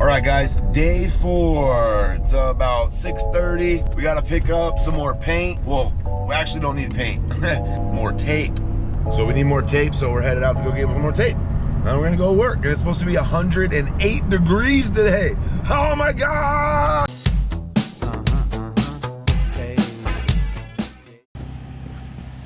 All right, guys, day 4. It's about 6:30. We gotta pick up some more paint. Well, we actually don't need paint, more tape. So we need more tape, so we're headed out to go get more tape. Now we're gonna go work, and it's supposed to be 108 degrees today. Oh my God!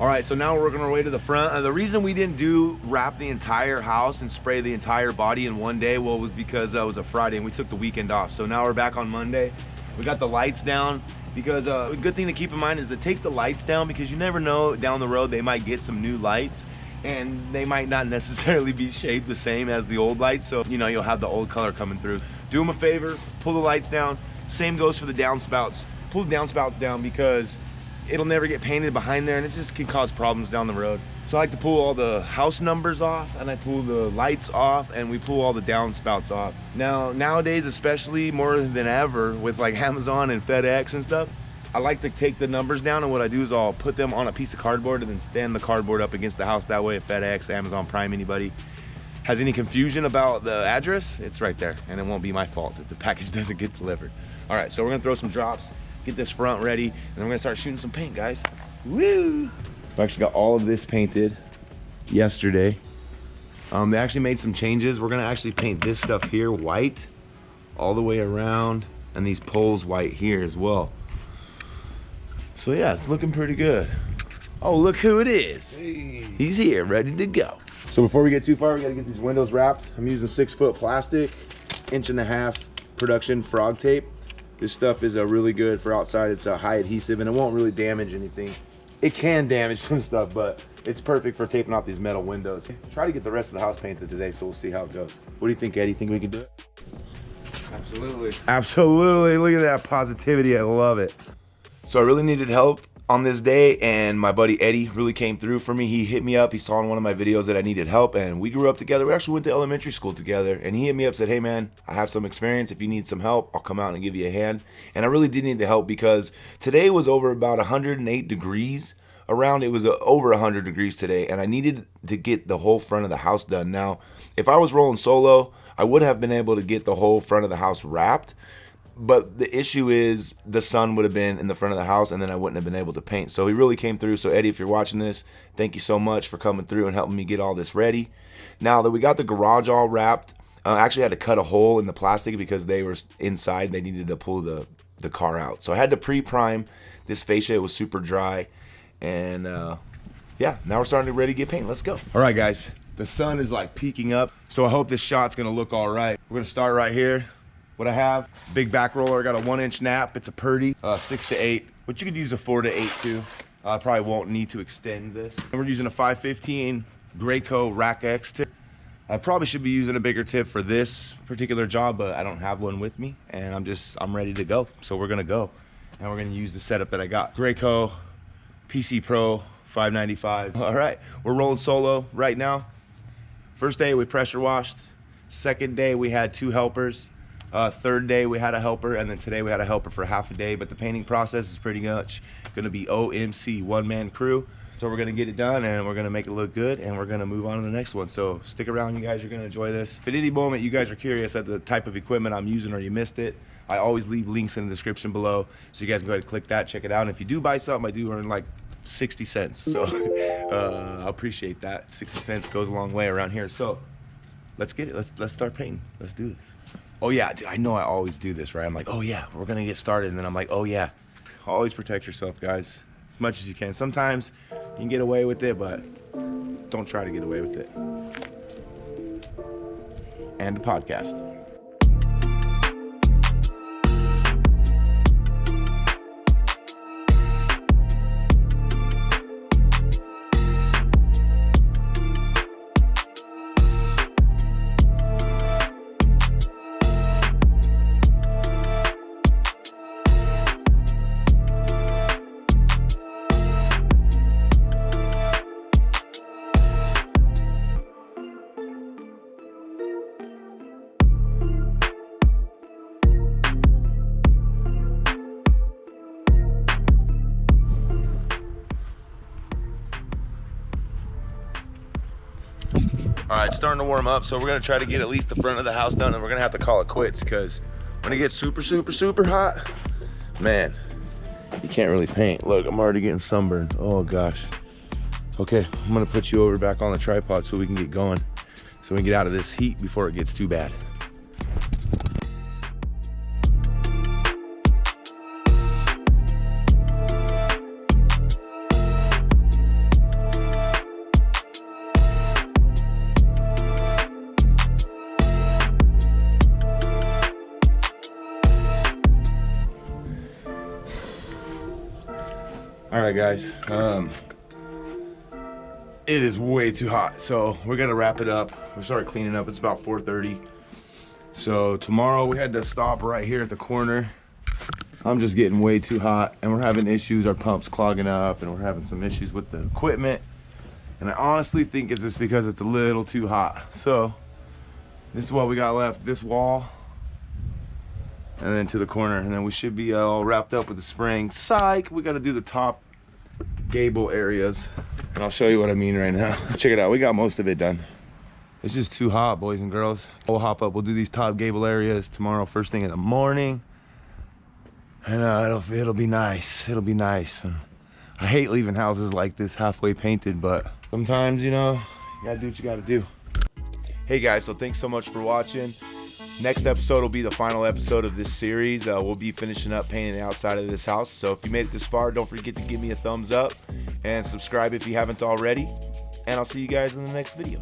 All right, so now we're working our way to the front. The reason we didn't wrap the entire house and spray the entire body in one day, well, was because it was a Friday and we took the weekend off. So now we're back on Monday. We got the lights down because a good thing to keep in mind is to take the lights down, because you never know, down the road they might get some new lights and they might not necessarily be shaped the same as the old lights. So, you know, you'll have the old color coming through. Do them a favor, pull the lights down. Same goes for the downspouts. Pull the downspouts down because it'll never get painted behind there and it just can cause problems down the road. So I like to pull all the house numbers off, and I pull the lights off, and we pull all the downspouts off. Now, nowadays, especially more than ever with like Amazon and FedEx and stuff, I like to take the numbers down, and what I do is I'll put them on a piece of cardboard and then stand the cardboard up against the house. That way, if FedEx, Amazon Prime, anybody has any confusion about the address, it's right there, and it won't be my fault if the package doesn't get delivered. All right, so we're gonna throw some drops, get this front ready, and then we're gonna start shooting some paint, guys. Woo! I actually got all of this painted yesterday. They actually made some changes. We're gonna actually paint this stuff here white all the way around, and these poles white here as well. So yeah, it's looking pretty good. Oh, look who it is. Hey. He's here, ready to go. So before we get too far, we gotta get these windows wrapped. I'm using 6-foot plastic, 1.5" production frog tape. This stuff is really good for outside. It's a high adhesive and it won't really damage anything. It can damage some stuff, but it's perfect for taping off these metal windows. Try to get the rest of the house painted today, so we'll see how it goes. What do you think, Eddie? Think we can do it? Absolutely. Absolutely. Look at that positivity. I love it. So I really needed help on this day, and my buddy Eddie really came through for me. He hit me up. He saw in one of my videos that I needed help, and we grew up together. We actually went to elementary school together, and he hit me up, said, hey man, I have some experience. If you need some help, I'll come out and give you a hand. And I really did need the help because today was over about 108 degrees around. It was over 100 degrees today, and I needed to get the whole front of the house done. Now, if I was rolling solo, I would have been able to get the whole front of the house wrapped. But the issue is the sun would have been in the front of the house and then I wouldn't have been able to paint. So he really came through. So Eddie, if you're watching this, thank you so much for coming through and helping me get all this ready. Now that we got the garage all wrapped, I actually had to cut a hole in the plastic because they were inside. They needed to pull the car out. So I had to pre-prime this fascia. It was super dry. And yeah, now we're starting to ready to get paint. Let's go. All right, guys. The sun is like peeking up. So I hope this shot's gonna look all right. We're gonna start right here. What I have, big back roller, I got a 1-inch nap. It's a Purdy, 6 to 8, but you could use a 4 to 8 too. I probably won't need to extend this. And we're using a 515 Graco Rack X tip. I probably should be using a bigger tip for this particular job, but I don't have one with me, and I'm ready to go. So we're gonna go, and we're gonna use the setup that I got. Graco PC Pro 595. All right, we're rolling solo right now. First day we pressure washed. Second day we had 2 helpers. Third day we had a helper, and then today we had a helper for half a day. But the painting process is pretty much gonna be OMC, one-man crew. So we're gonna get it done and we're gonna make it look good, and we're gonna move on to the next one. So stick around, you guys, you're gonna enjoy this. If at any moment you guys are curious at the type of equipment I'm using or you missed it, I always leave links in the description below, so you guys can go ahead and click that, check it out. And if you do buy something, I do earn like 60 cents. So I appreciate that. 60 cents goes a long way around here. So let's get it, let's start painting. Let's do this. Oh yeah, dude, I know I always do this, right? I'm like, oh yeah, we're gonna get started, and then I'm like, oh yeah. Always protect yourself, guys, as much as you can. Sometimes you can get away with it, but don't try to get away with it. And a podcast. All right, starting to warm up, so we're gonna try to get at least the front of the house done, and we're gonna have to call it quits because when it gets super, super, super hot, man, you can't really paint. Look, I'm already getting sunburned. Oh gosh. Okay, I'm gonna put you over back on the tripod so we can get going, so we can get out of this heat before it gets too bad. All right, guys, it is way too hot, so we're gonna wrap it up. We started cleaning up, it's about 4:30. So tomorrow we had to stop right here at the corner. I'm just getting way too hot, and we're having issues, our pump's clogging up, and we're having some issues with the equipment. And I honestly think it's just because it's a little too hot. So this is what we got left, this wall, and then to the corner, and then we should be all wrapped up with the spring. Psych, we gotta do the top gable areas, and I'll show you what I mean right now. Check it out, we got most of it done. It's just too hot, boys and girls. We'll hop up, we'll do these top gable areas tomorrow first thing in the morning, and it'll be nice. It'll be nice. And I hate leaving houses like this halfway painted, but sometimes, you know, you gotta do what you gotta do. Hey guys, so thanks so much for watching. Next episode will be the final episode of this series. We'll be finishing up painting the outside of this house. So if you made it this far, don't forget to give me a thumbs up and subscribe if you haven't already. And I'll see you guys in the next video.